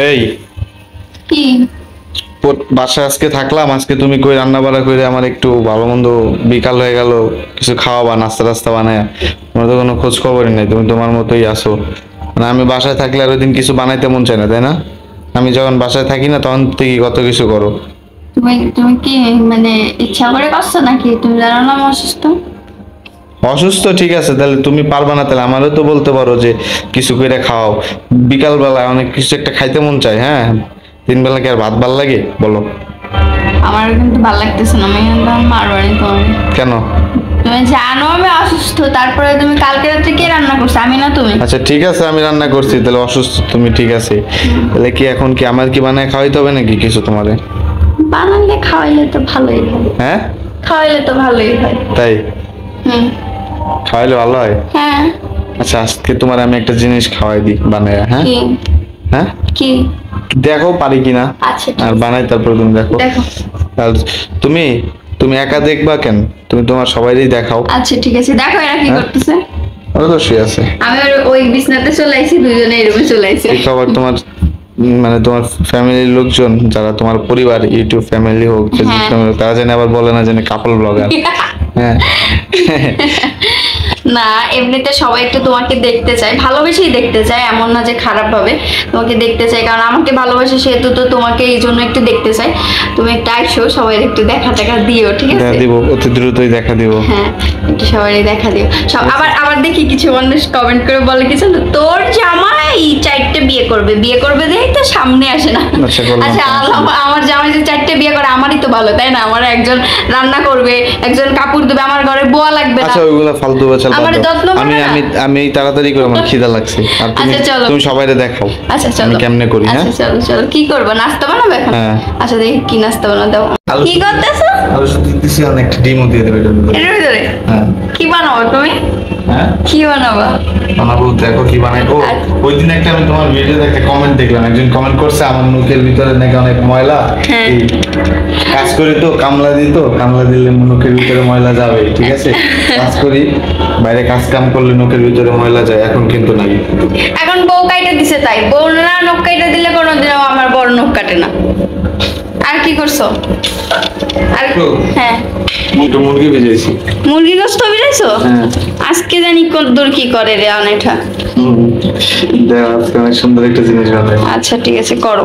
এই কি বাসায় আজকে থাকলাম, আজকে তুমি কই রান্না বাড়া করে আমার একটু ভালো মন্দ বিকাল হয়ে গেল কিছু খাওয়াবা, নাস্তা টাস্তা বানায়। তোমার তো কোনো খোঁজ খবরই নাই, তুমি তোমার মতোই আসো। মানে আমি বাসায় থাকলে আর ওই দিন কিছু বানাইতে মন চায় না, তাই না? আমি যখন বাসায় থাকি না তখন থেকে কত কিছু করো। তুমি তুমি কি মানে ইচ্ছা করে করছো নাকি? তুমি জানো না আমি অসুস্থ। অসুস্থ ঠিক আছে, তাহলে তুমি পারবা না, তাহলে আমারও তো বলতে পারো যে কিছু করে খাওয়াও। বিকাল বেলায় অনেক কিছু একটা খাইতে মন চায়। হ্যাঁ, দিন বেলা কি আর ভাত ভাল লাগে বলো? আমার কিন্তু ভালো লাগতেছে না, আমি কিন্তু মারবানি তোমার। কেন? তুমি জানো আমি অসুস্থ, তারপরে তুমি কালকে রাত্রে কে রান্না করছো? আমি না তুমি? আচ্ছা ঠিক আছে, আমি রান্না করছি, তাহলে অসুস্থ তুমি ঠিক আছে। তাহলে কি এখন কি আমার কি বানায় খাওয়াইতে হবে নাকি কিছু তোমারে? বানালে খাওয়াইলে তো ভালোই হয়। হ্যাঁ, খাওয়াইলে তো ভালোই হয়। তাই? হুম। খাওয়াইলে ভালো হয়? হ্যাঁ। আচ্ছা আজকে তোমার আমি একটা জিনিস খাওয়াই দিই বানায়। হ্যাঁ কি? হ্যাঁ, কি? দেখো পারি কিনা। আচ্ছা আর বানাই তারপর তুমি দেখো। দেখো। আর তুমি তুমি একা দেখবা কেন? তুমি তোমার সবাইরই দেখাও। আচ্ছা ঠিক আছে, দেখো এরা কি করতেছে। ওরা তো শুয়ে আছে। আমি ওই বিছনাতে চলে আইছি, দুজনে এই রুমে চলে আইছি। এই খবর তোমার মানে তোমার ফ্যামিলির লোকজন যারা তোমার পরিবার, ইউটিউব ফ্যামিলি হোক, ফেসবুক ফ্যামিলি, তারা যেন আবার বলে না যে কাপল ব্লগার। হ্যাঁ না, এমনিতে সবাই একটু তোমাকে দেখতে চায়, ভালোবেসেই দেখতে চায়, এমন না যে খারাপ ভাবে তোমাকে দেখতে চায়, কারণ আমাকে ভালোবাসে সেহেতু তো তোমাকে এই জন্য একটু দেখতে চাই। তুমি একটু আইসো, সবাই একটু দেখা টাকা দিও, ঠিক আছে? দিব, অতি দ্রুতই দেখা দিব। হ্যাঁ, একটু সবাই দেখা দিও। সব আবার আবার দেখি কিছু মানুষ কমেন্ট করে বলে কি জানো, তোর জামাই 4টে বিয়ে করবে, বিয়ে করবে দেখি তো সামনে আসে না। আচ্ছা আমার জামাই যে 4টে বিয়ে করে আমারই তো ভালো, তাই না? আমার একজন রান্না করবে, একজন কাপড় দেবে, আমার ঘরে বোয়া লাগবে না। আচ্ছা ওইগুলো ফালতু বাচাল বাদ দাও। আমি আমি আমি তাড়াতাড়ি করে, আমার খিদা লাগছে। আর তুমি তুমি সবাইরে দেখাও। আচ্ছা চলো, আমি কেমনে করি। হ্যাঁ আচ্ছা চলো চলো, কি করবে? নাস্তা বানাবে এখন? হ্যাঁ। আচ্ছা দেখি কি নাস্তা বানাও, দাও। কি করতেছো? আলু শুধু দিতেছি, অনেক ডিমও দিয়ে দেবে এটার ভিতরে। এর ভিতরে হ্যাঁ। কি বানাবো তুমি? হ্যাঁ, কি বানাবা? বানাবো, দেখো কি বানাই। ও ওই দিন একটা আমি তোমার ভিডিওতে একটা কমেন্ট দেখলাম, একজন কমেন্ট করছে আমার মুখের ভিতরে নাকি অনেক ময়লা। হ্যাঁ। এই কাজ করি তো কামলা দিত, কামলা দিলে মুখের ভিতরে ময়লা যাবে, ঠিক আছে? কাজ করি, বাইরে কাজ কাম করলে মুখের ভিতরে ময়লা যায়, এখন কিন্তু নাই। এখন বউ কাইটা দিছে, তাই বউ না নখ কাইটা দিলে কোনোদিনও আমার বড় নখ কাটে না। আর কি করছো? আর হ্যাঁ, একটু মুরগি ভেজেছি। মুরগি গোস্ত বিলাইছো? হ্যাঁ। আজকে জানি কতদূর কি করে রে অনেকটা। দেখ আজকে অনেক সুন্দর একটা জিনিস বানাই। আচ্ছা ঠিক আছে, করো।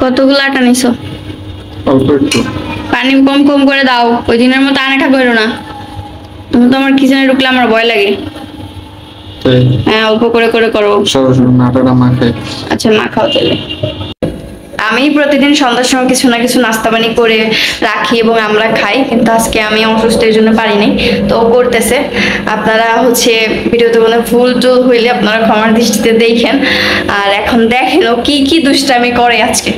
কতগুলো আটা নিছো? অল্প একটু। পানি কম কম করে দাও, ওই দিনের মতো আনাটা করো না। তুমি তো আমার কিচেনে ঢুকলে আমার ভয় লাগে। হ্যাঁ, অল্প করে করে করো। আটাটা মাখাই। আচ্ছা মাখাও তাহলে। আমি প্রতিদিন সন্ধ্যার সময় কিছু না কিছু নাস্তা পানি করে রাখি এবং আমরা খাই, কিন্তু আজকে আমি অসুস্থ এই জন্য পারিনি, তো ও করতেছে। আপনারা হচ্ছে ভিডিওতে কোনো ভুল টুল হইলে আপনারা ক্ষমার দৃষ্টিতে দেখেন। আর এখন দেখেন ও কি কি দুষ্টামি করে আজকে।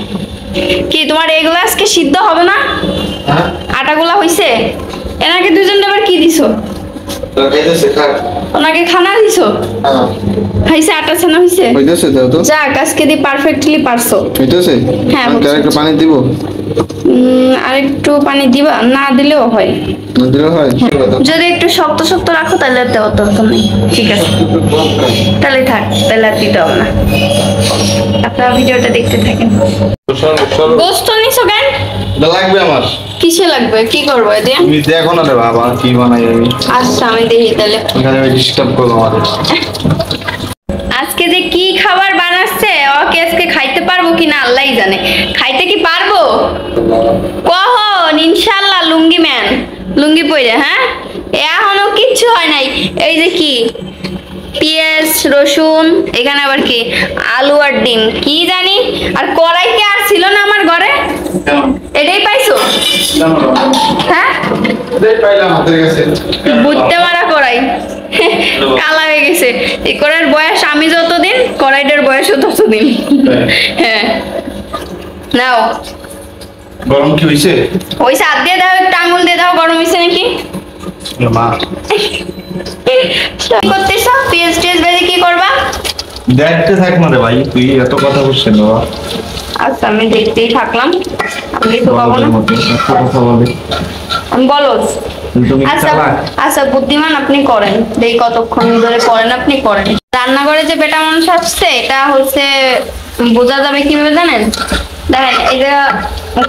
কি তোমার এগুলো আজকে সিদ্ধ হবে না? আটাগুলা হইছে? এনাকে দুজন আবার কি দিছো? ওনাকে খানা দিছো? হইছে, আটা ছানা হইছে? হইতাছে দাও তো। যাক, আজকে দি পারফেক্টলি পারছো। হইতাছে? হ্যাঁ, আমি আরেকটু পানি দিব। আরেকটু পানি দিবা? না দিলেও হয়। না দিলেও হয়? যদি একটু শক্ত শক্ত রাখো তাহলে দেওয়া দরকার নেই, ঠিক আছে? তাহলে থাক, তাহলে আর দিতে হবে না। আপনারা ভিডিওটা দেখতে থাকেন। গোস্ত নিছো কেন? লাগবে আমার। কিসে লাগবে? কি করবো এতে? তুমি দেখো না রে বাবা কি বানাই আমি। আচ্ছা আমি দেখি তাহলে। এখানে ডিস্টার্ব করো আমাদের। আজকে যে কি খাবার বানাচ্ছে, ওকে আজকে খাইতে পারবো কিনা আল্লাহই জানে। খাইতে কি পারবো? কখন? ইনশাআল্লাহ লুঙ্গি ম্যান, লুঙ্গি পরে। হ্যাঁ, এখনো কিচ্ছু হয় নাই। এই যে কি পেঁয়াজ রসুন, এখানে আবার কি আলু আর ডিম, কি জানি। আর কড়াই কি আর ছিল না আমার ঘরে? এটাই পাইছো? হ্যাঁ, বুঝতে মারা কড়াই কালা হয়ে গেছে। এই কড়াইয়ের বয়স আমি যতদিন, কড়াইটার বয়সও ততদিন। হ্যাঁ, নাও। গরম কি হইছে? ওই হাত দিয়ে দাও, একটু আঙুল দিয়ে দাও, গরম হয়েছে নাকি? মা কি করতেছো? পেঁয়াজ টেজ ভেজে কি করবা? দেখতে থাক না রে ভাই, তুই এত কথা বলছিস না। আচ্ছা আমি দেখতেই থাকলাম, আমি তো পাবো না। কথা বলে আমি বলো। তুমি আচ্ছা চালাক। আচ্ছা, বুদ্ধিমান আপনি করেন, দেখি কতক্ষণ ধরে করেন আপনি করেন। রান্নাঘরে যে বেটা মানুষ আসছে, এটা হচ্ছে বোঝা যাবে কিভাবে জানেন? দেখেন এই যে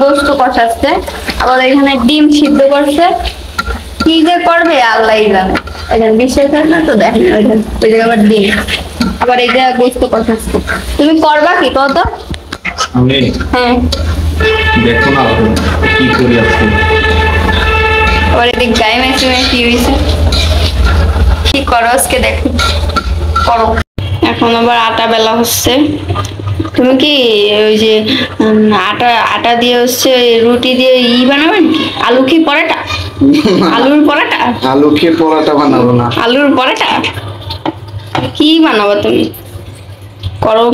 গোস্ত কষাচ্ছে, আবার এখানে ডিম সিদ্ধ করছে, কি যে করবে আল্লাহই জানে। এখানে বিশ্বাস হয় না তো দেখেন ওই জায়গায় আবার ডিম, আবার এই যে গোস্ত কষাচ্ছে। তুমি করবা কি কত? আমি হ্যাঁ, দেখো না কি করি আজকে। আবার এদিক গায়ে মেশে কি হয়েছে, কি করো আজকে দেখো, করো। এখন আবার আটা বেলা হচ্ছে। তুমি কি ওই যে আটা আটা দিয়ে হচ্ছে রুটি দিয়ে বানাবেন কি? আলু কি পরোটা? আলুর পরোটা? আলু খেয়ে পরোটা বানাবো না। আলুর পরোটা কি বানাবো তুমি? করো,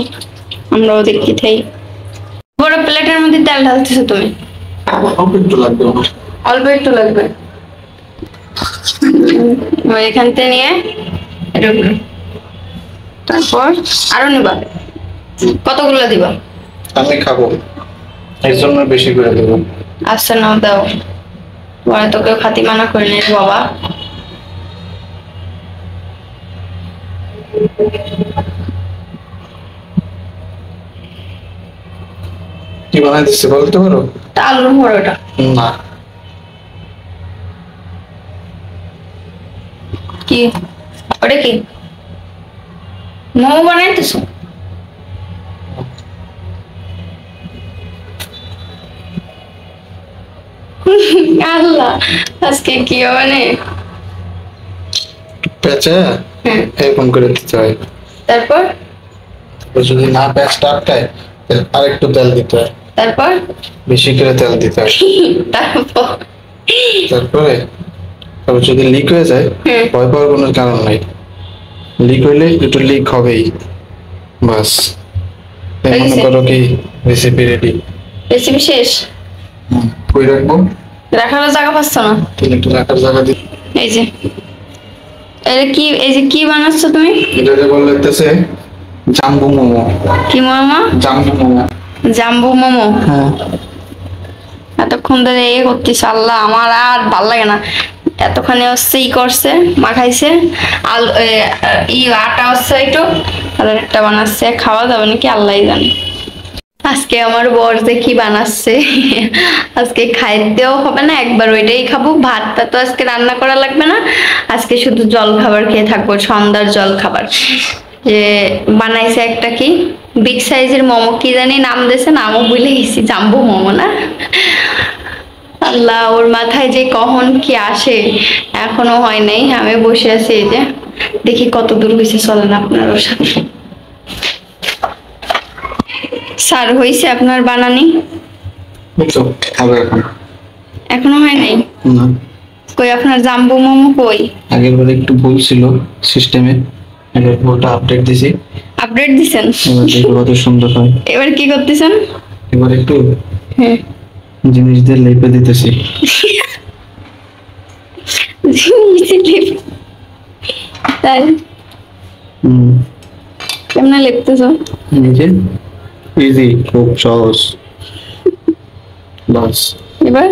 আমরাও দেখি থাই। বড় প্লেটের মধ্যে তেল ঢালতেছো তুমি? অল্প একটু লাগবে আমার। অল্প একটু লাগবে। এখান থেকে নিয়ে এরকম, তারপর আরো নিবা? কতগুলো দিবা? আমি খাবো, এর জন্য বেশি করে দেবো। আচ্ছা নাও, দাও। পরে তো কেউ খাতি মানা করে নিস বাবা। কি বানাই দিচ্ছে বলতে পারো? তা আলুর পরোটা। না। কি ওটা? কি মোমো বানাইতেছো? আল্লাহ, আজকে কি মানে পেঁচা হ্যাঁ, এরকম করে দিতে হয়। তারপর যদি না পেঁচটা আটকায় তাহলে আরেকটু তেল দিতে হয়, তারপর বেশি করে তেল দিতে হয়। তারপর তারপরে তারপর যদি লিক হয়ে যায়, হুম। ভয় পাওয়ার কোনো কারণ নাই। লিক হইলে একটু লিক হবেই, বাস। তাই মনে হয়েছে? করো কি রেসিপি রেডি। রেসিপি শেষ? কই রাখবো? রাখারও জায়গা পাচ্ছ না? তাহলে একটু রাখার জায়গা দিই। এই যে এটা কি, এই যে কি বানাচ্ছ তুমি? এটা যে বল লাগতেছে জাম্বু মোমো। কি মোমো? জাম্বু মোমো। জাম্বু মোমো? হ্যাঁ। এতক্ষণ ধরে এ করতেছে, আল্লাহ আমার আর ভাল লাগে না। এতখানি হচ্ছে ই করছে, মাখাইছে আলু আটা হচ্ছে একটু, আর একটা বানাচ্ছে, খাওয়া যাবে নাকি আল্লাহই জানে। আজকে আমার বর যে কি বানাচ্ছে, আজকে খাইতেও হবে না, একবার ওইটাই খাবো। ভাতটা তো আজকে রান্না করা লাগবে না, আজকে শুধু জল খাবার খেয়ে থাকবো, সন্ধ্যার জল খাবার। যে বানাইছে একটা কি বিগ সাইজের মোমো, কি জানি নাম দিয়েছে, নামও ভুলে গেছি, জাম্বু মোমো না? আল্লাহ, ওর মাথায় যে কখন কি আসে, এখনো হয় নাই। আমি বসে আছি, এই যে দেখি কত দূর হয়েছে, চলেন আপনার ওর সাথে। স্যার, হয়েছে আপনার বানানি? তো হবে এখন। এখনো হয় নাই? না, কই আপনার জাম্বু মোমো কই? আগের বার একটু ভুল ছিল সিস্টেমে, এবার ওটা আপডেট দিছি। আপডেট দিছেন? এবার দেখো কত সুন্দর হয়। এবার কি করতেছেন? এবার একটু হ্যাঁ, জিনিস দিয়ে লেপে দিতেছি। তাই হুম, কেমনে লিখতেছো? নিজে ইজি, খুব সহজ। বাস। এবার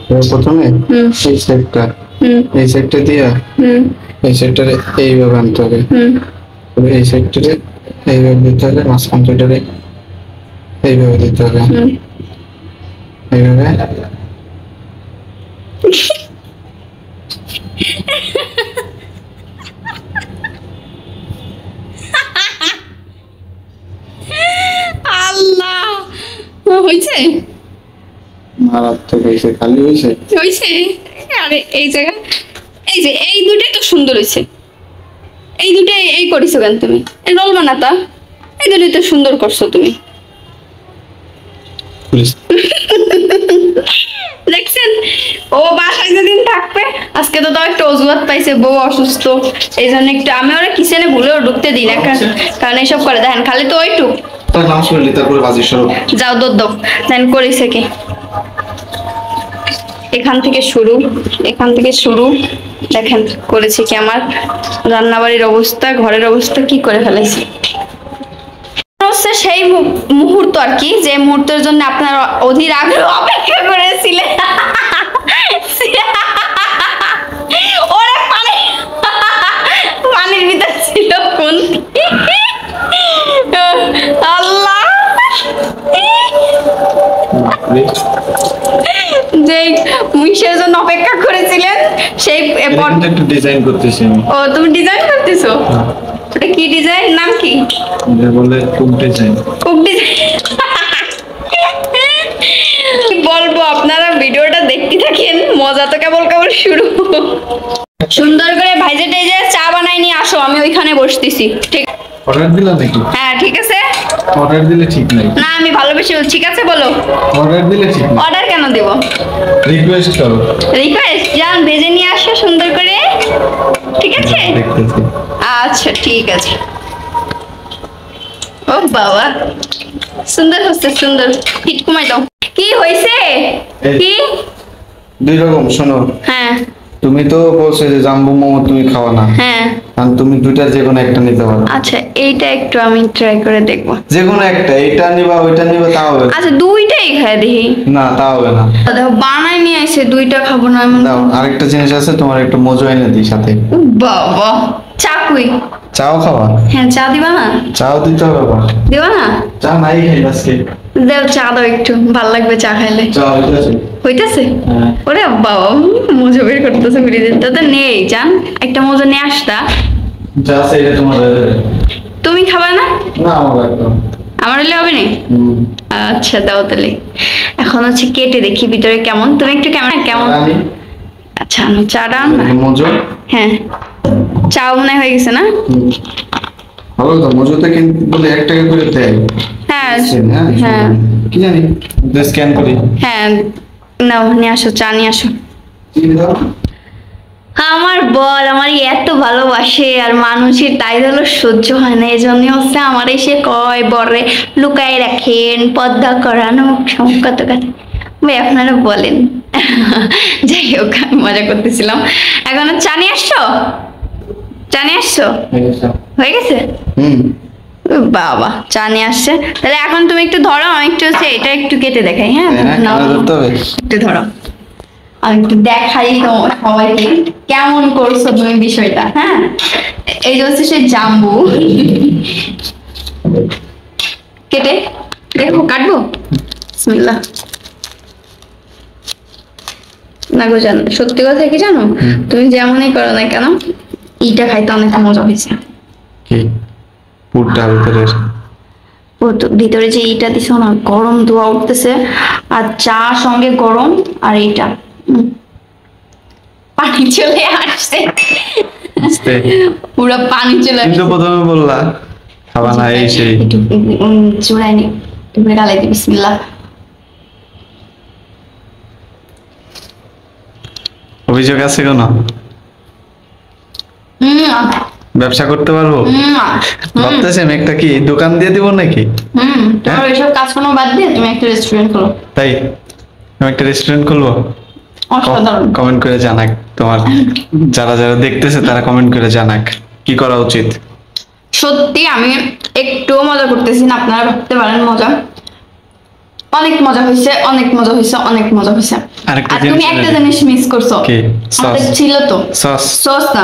এবার প্রথমে হুম। এই সেটটা, হুম এই সেটটা দিয়া হুম এই সেটটারে এইভাবে আনতে হবে। হুম তবে এই সেটটারে এইভাবে দিতে হবে, মাঝখানটারে এইভাবে দিতে হবে, হুম। এইভাবে। আল্লাহ, হয়েছে? মারাত্মক হয়েছে, খালি হয়েছে। হয়েছে? আরে এই জায়গা, এই যে এই দুটাই তো সুন্দর হয়েছে। এই দুটাই এই করিছো কেন তুমি? এই রোল বানাতা, এই দুটাই তো সুন্দর করছো তুমি। পুলিশ দেখছেন, ও বাসায় যেদিন থাকবে, আজকে তো তাও একটা অজুহাত পাইছে, বউ অসুস্থ, এই জন্য একটু আমি ওরা কিচেনে ভুলেও ঢুকতে দিই না, কারণ এইসব করে। দেখেন খালি তো ওইটুক। তার নাম শুনলি তারপরে বাজি সরো। যাও দৌড় দাও। দেন করেছে কি, এখান থেকে শুরু, এখান থেকে শুরু। দেখেন করেছে কি, আমার রান্নাবাড়ির অবস্থা, ঘরের অবস্থা কি করে ফেলেছি। হচ্ছে সেই মুহূর্ত আর কি, যে মুহূর্তের জন্য আপনার অধীর আগ্রহ অপেক্ষা করেছিলেন। ওরে পানি, পানির ভিতর ছিল কোন আল্লাহ, যে মিশের জন্য অপেক্ষা করেছিলেন সেই একটু ডিজাইন করতেছি আমি। ও তুমি ডিজাইন করতেছো? ওটা কি ডিজাইন, নাম কি? বলে কুক ডিজাইন। Cook design. কি বলবো, আপনারা ভিডিওটা দেখতে থাকেন, মজা তো কেবল কেবল শুরু। সুন্দর করে ভাইজে টেজে চা বানাই নিয়ে আসো, আমি ওইখানে বসতেছি। ঠিক, অর্ডার দিলা নাকি? হ্যাঁ ঠিক আছে। অর্ডার দিলে ঠিক নাই। না আমি ভালোবেসে বলছি, ঠিক আছে বলো। অর্ডার দিলে ঠিক না। অর্ডার কেন দেব? রিকোয়েস্ট করো। রিকোয়েস্ট, যান ভেজে নিয়ে আসো সুন্দর করে, ঠিক আছে? দেখতেছি। আচ্ছা ঠিক আছে। ও বাবা, সুন্দর হচ্ছে, সুন্দর। হিট কমাই দাও। কি হয়েছে? কি? দুই রকম, শোনো। হ্যাঁ তুমি তো বলছো যে জাম্বো মোমো তুমি খাওয়া না, হ্যাঁ। আর তুমি দুইটার যে কোনো একটা নিতে পারো। আচ্ছা এইটা একটু আমি ট্রাই করে দেখবো। যে কোনো একটা, এটা নিবা ওইটা নিবা তাও হবে। আচ্ছা দুইটাই খাই দেখি। না তাও হবে না। দেখো বানাই নিয়ে এসে দুইটা খাবো না এমন। দাও, আরেকটা জিনিস আছে, তোমার একটু মজো এনে দিই সাথে। বাবা, চাকুই। চাও খাওয়া? হ্যাঁ চা দিবা না? চাও দিতে হবে আবার। দিবা না? চা নাই খাই আজকে। দাও চা দাও একটু, ভাল লাগবে চা খাইলে। চা হইতেছে? হইতেছে? হ্যাঁ। ওরে বাবা, মজা বের করতেছে ফ্রিজে তো নেই। জান একটা মজা নিয়ে আসতা। যা আছে এটা তোমার। তুমি খাবা না? না আমার একদম। আমার হলে হবে না। আচ্ছা দাও তাহলে। এখন হচ্ছে কেটে দেখি ভিতরে কেমন। তুমি একটু কেমন কেমন। আচ্ছা আমি চাটা আন না। মজো? হ্যাঁ চা মনে হয় হয়ে গেছে না? ভালো তো, মজুতে কিন্তু বলে 1 টাকা করে দেয়। হ্যাঁ হ্যাঁ হ্যাঁ কি জানি, স্ক্যান করি। হ্যাঁ নাও নিয়ে আসো, চা নিয়ে আসো। আমার বর আমার এত ভালোবাসে আর মানুষের তাই হলো সহ্য হয় না, এই জন্য হচ্ছে আমার এসে কয় বরে লুকায় রাখেন, পর্দা করানো কত কথা ভাই আপনারা বলেন। যাই হোক আমি মজা করতেছিলাম। এখন চা নিয়ে আসছো? চা নিয়ে আসছো? হয়ে গেছে? ও বাবা চা নিয়ে আসছে। তাহলে এখন তুমি একটু ধরো, আমি একটু হচ্ছে এটা একটু কেটে দেখাই। হ্যাঁ নাও, একটু ধরো, আমি একটু দেখাই তোমার সবাইকে কেমন করছো তুমি বিষয়টা। হ্যাঁ এই যে হচ্ছে সেই জাম্বু, কেটে দেখো, কাটবো। বিসমিল্লাহ। না গো জানো, সত্যি কথা কি জানো, তুমি যেমনই করো না কেন এইটা খাইতে অনেক মজা হয়েছে। কি পুরটা ভিতরের? ও তো ভিতরে যে এইটা দিছো না, গরম ধোয়া উঠতেছে আর চা সঙ্গে গরম, আর এইটা পানি চলে আসছে, পুরো পানি চলে আসছে। কিন্তু প্রথমে বললা খাবা না এই সেই। একটু চুড়াই নি, এবারে গালাই দি। বিসমিল্লাহ। অভিযোগ আছে কোনো? ব্যবসা করতে পারবো? ভাবতেছেন একটা কি দোকান দিয়ে দিব নাকি? তোমার ওইসব কাজ কোনো বাদ দিয়ে তুমি একটা রেস্টুরেন্ট খোলো। তাই আমি একটা রেস্টুরেন্ট খুলবো? অসাধারণ। কমেন্ট করে জানাক, তোমার যারা যারা দেখতেছে তারা কমেন্ট করে জানাক কি করা উচিত। সত্যি আমি একটুও মজা করতেছি না, আপনারা ভাবতে পারেন মজা। অনেক মজা হয়েছে, অনেক মজা হয়েছে, অনেক মজা হয়েছে। আর তুমি একটা জিনিস মিস করছো। কি? আমাদের ছিল তো সস। সস না,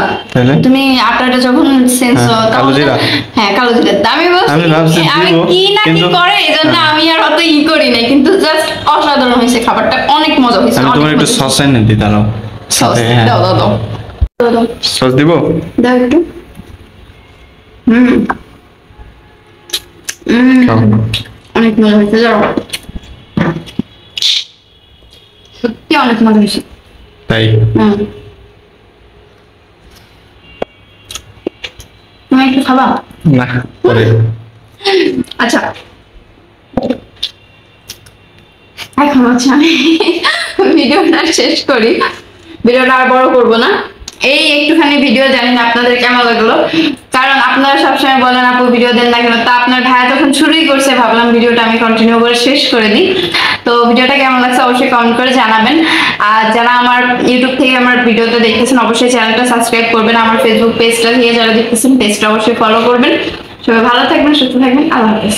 তুমি আটাটা যখন সেন্স কালো জিরা। হ্যাঁ কালো জিরা। আমি বলছি আমি কি না কি করে, এজন্য আমি আর অত ই করি নাই, কিন্তু জাস্ট অসাধারণ হয়েছে খাবারটা, অনেক মজা হয়েছে। আমি তোমার একটু সস এনে দিই, দাঁড়াও। সস দাও দাও দাও দাও। সস দিব? দাও একটু। অনেক মজা হয়েছে, যাও। সত্যি অনেক মজা হয়েছে। তাই? তুমি একটু খাবা? না পরে। আচ্ছা এখন হচ্ছে আমি ভিডিওটা শেষ করি, ভিডিওটা আর বড় করবো না। এই একটুখানি ভিডিও, জানি না আপনাদের কেমন লাগলো, কারণ আপনারা সবসময় বলেন আপু ভিডিও দেন না কেন। তা আপনার ভাইয়া যখন শুরুই করছে ভাবলাম ভিডিওটা আমি কন্টিনিউ করে শেষ করে দিই। তো ভিডিওটা কেমন লাগছে অবশ্যই কমেন্ট করে জানাবেন। আর যারা আমার ইউটিউব থেকে আমার ভিডিওটা দেখতেছেন অবশ্যই চ্যানেলটা সাবস্ক্রাইব করবেন। আমার ফেসবুক পেজটা থেকে যারা দেখতেছেন পেজটা অবশ্যই ফলো করবেন। সবাই ভালো থাকবেন, সুস্থ থাকবেন, আল্লাহ হাফেজ।